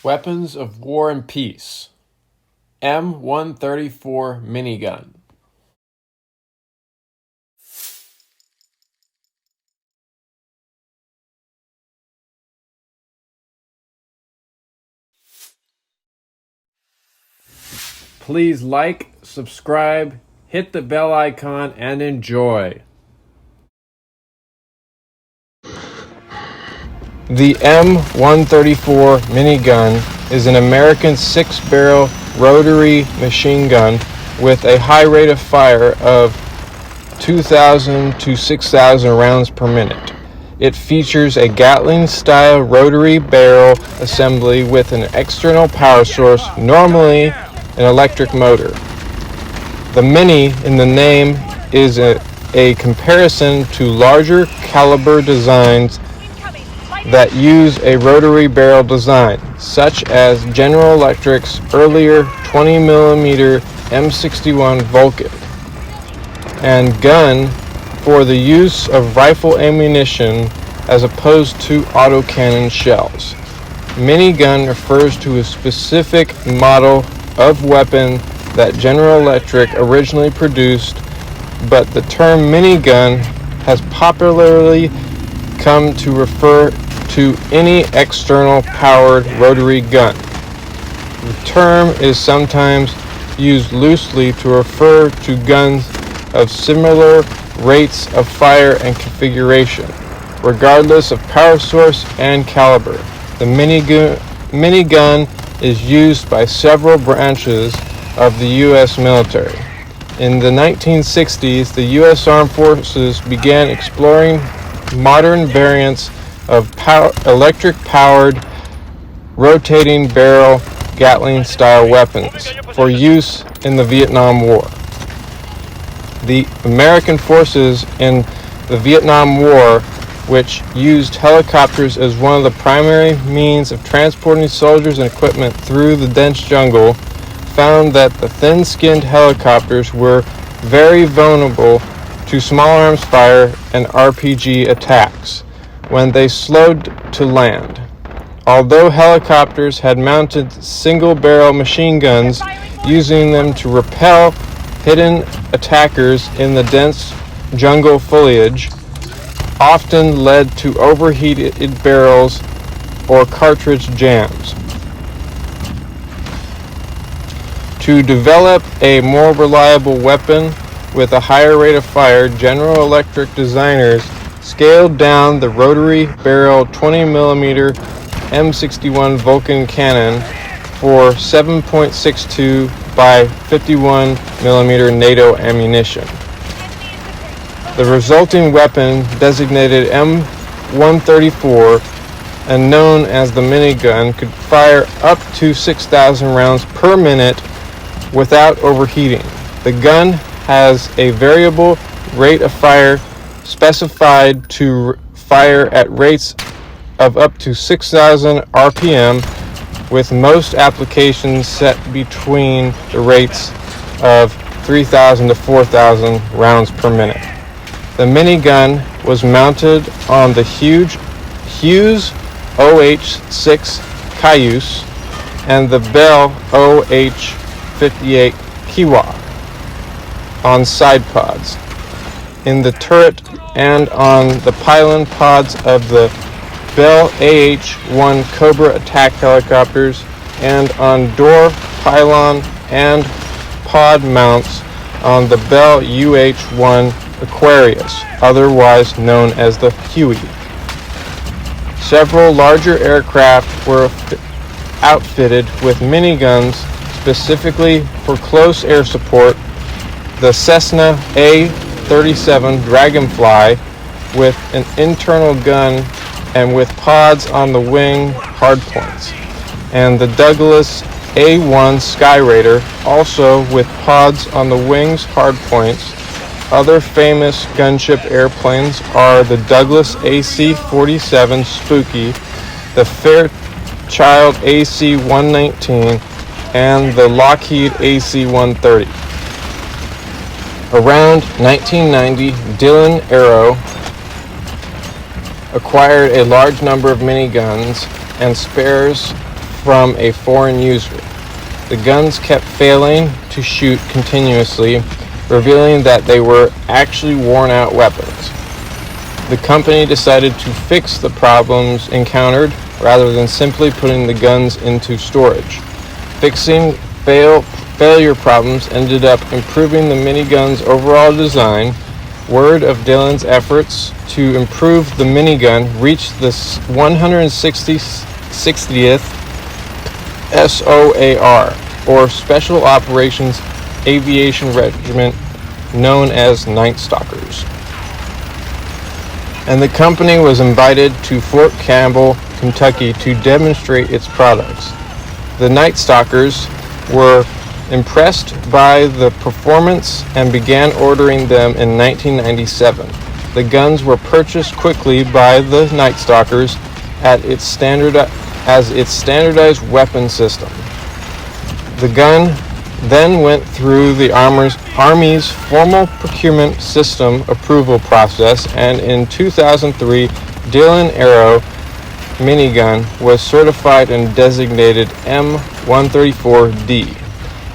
Weapons of War and Peace. M134 Minigun. Please like, subscribe, hit the bell icon, and enjoy. The M134 Minigun is an American 6-barrel rotary machine gun with a high rate of fire of 2,000 to 6,000 rounds per minute. It features a Gatling-style rotary barrel assembly with an external power source, normally an electric motor. The Mini in the name is a comparison to larger caliber designs that use a rotary barrel design, such as General Electric's earlier 20mm M61 Vulcan, and gun for the use of rifle ammunition as opposed to autocannon shells. Minigun refers to a specific model of weapon that General Electric originally produced, but the term minigun has popularly come to refer to any external powered rotary gun. The term is sometimes used loosely to refer to guns of similar rates of fire and configuration, regardless of power source and caliber. The minigun is used by several branches of the U.S. military. In the 1960s, the U.S. Armed Forces began exploring modern variants of electric-powered rotating barrel Gatling-style weapons for use in the Vietnam War. The American forces in the Vietnam War, which used helicopters as one of the primary means of transporting soldiers and equipment through the dense jungle, found that the thin-skinned helicopters were very vulnerable to small arms fire and RPG attacks when they slowed to land. Although helicopters had mounted single-barrel machine guns, using them to repel hidden attackers in the dense jungle foliage often led to overheated barrels or cartridge jams. To develop a more reliable weapon with a higher rate of fire, General Electric designers scaled down the rotary barrel 20mm M61 Vulcan cannon for 7.62 by 51mm NATO ammunition. The resulting weapon, designated M134 and known as the minigun, could fire up to 6,000 rounds per minute without overheating. The gun has a variable rate of fire specified to fire at rates of up to 6,000 RPM, with most applications set between the rates of 3,000 to 4,000 rounds per minute. The minigun was mounted on the Hughes OH-6 Cayuse and the Bell OH-58 Kiowa on side pods, in the turret and on the pylon pods of the Bell AH-1 Cobra attack helicopters, and on door, pylon, and pod mounts on the Bell UH-1 Aquarius, otherwise known as the Huey. Several larger aircraft were outfitted with miniguns specifically for close air support. The Cessna A-37 Dragonfly with an internal gun and with pods on the wing hardpoints, and the Douglas A-1 Skyraider, also with pods on the wings hardpoints. Other famous gunship airplanes are the Douglas AC-47 Spooky, the Fairchild AC-119, and the Lockheed AC-130. Around 1990, Dillon Aero acquired a large number of miniguns and spares from a foreign user. The guns kept failing to shoot continuously, revealing that they were actually worn-out weapons. The company decided to fix the problems encountered rather than simply putting the guns into storage. Fixing failure problems ended up improving the minigun's overall design. Word of Dylan's efforts to improve the minigun reached the 160th SOAR, or Special Operations Aviation Regiment, known as Night Stalkers. And the company was invited to Fort Campbell, Kentucky to demonstrate its products. The Night Stalkers were impressed by the performance and began ordering them in 1997. The guns were purchased quickly by the Night Stalkers as its standardized weapon system. The gun then went through the Army's formal procurement system approval process, and in 2003, Dylan Arrow Minigun was certified and designated M134D.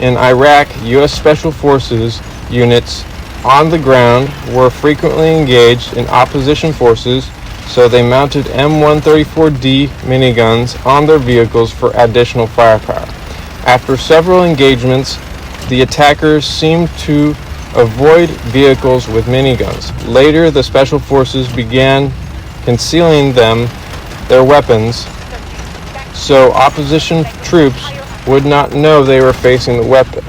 In Iraq, U.S. Special Forces units on the ground were frequently engaged in opposition forces, so they mounted M134D miniguns on their vehicles for additional firepower. After several engagements, the attackers seemed to avoid vehicles with miniguns. Later, the Special Forces began concealing their weapons, so opposition troops would not know they were facing the weapon.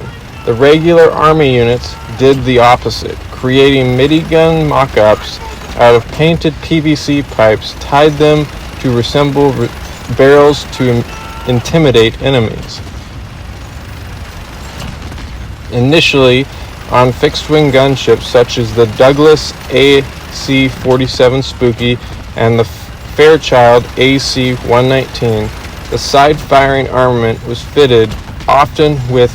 The regular Army units did the opposite, creating minigun mock-ups out of painted PVC pipes, tied them to resemble barrels to intimidate enemies. Initially, on fixed-wing gunships such as the Douglas AC-47 Spooky and the Fairchild AC-119, the side-firing armament was fitted, often with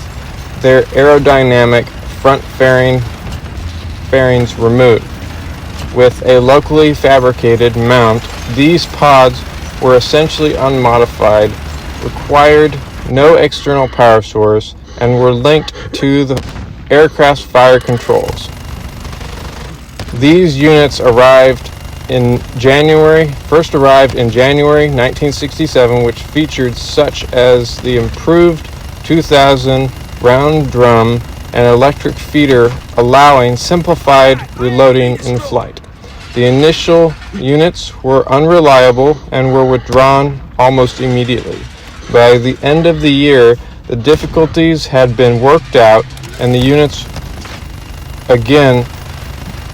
their aerodynamic front fairings removed. With a locally fabricated mount, these pods were essentially unmodified, required no external power source, and were linked to the aircraft's fire controls. These units first arrived in January 1967, which featured such as the improved 2000 round drum and electric feeder, allowing simplified reloading in flight. The initial units were unreliable and were withdrawn almost immediately. By the end of the year, the difficulties had been worked out, and the units again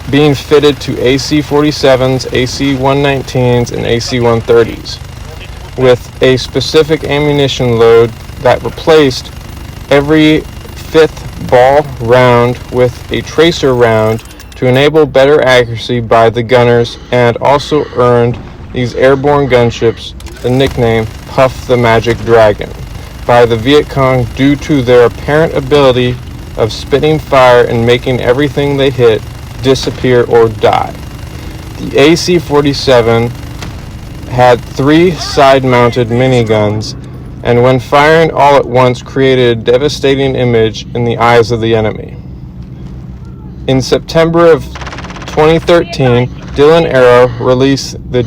being fitted to AC-47s, AC-119s, and AC-130s, with a specific ammunition load that replaced every fifth ball round with a tracer round to enable better accuracy by the gunners, and also earned these airborne gunships the nickname Puff the Magic Dragon by the Viet Cong due to their apparent ability of spitting fire and making everything they hit disappear or die. The AC-47 had 3 side-mounted miniguns, and when firing all at once created a devastating image in the eyes of the enemy. In September of 2013, Dylan Arrow released the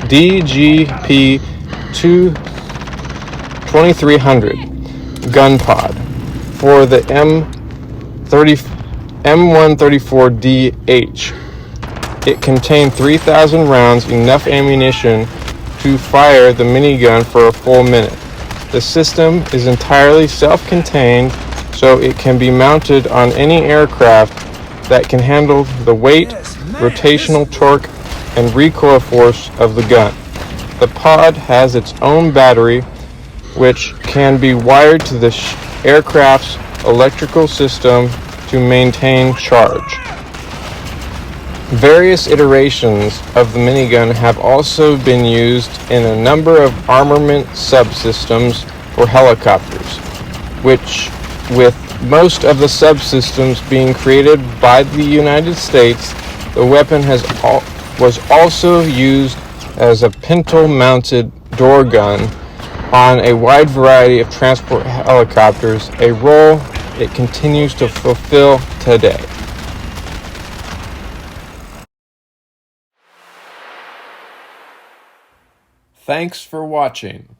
DGP 2300 gun pod for the M134DH. It contained 3,000 rounds, enough ammunition to fire the minigun for a full minute. The system is entirely self-contained, so it can be mounted on any aircraft that can handle the weight, rotational torque, and recoil force of the gun. The pod has its own battery, which can be wired to the aircraft's electrical system to maintain charge. Various iterations of the minigun have also been used in a number of armament subsystems for helicopters, which, with most of the subsystems being created by the United States, the weapon was also used as a pintle-mounted door gun on a wide variety of transport helicopters, a role it continues to fulfill today. Thanks for watching.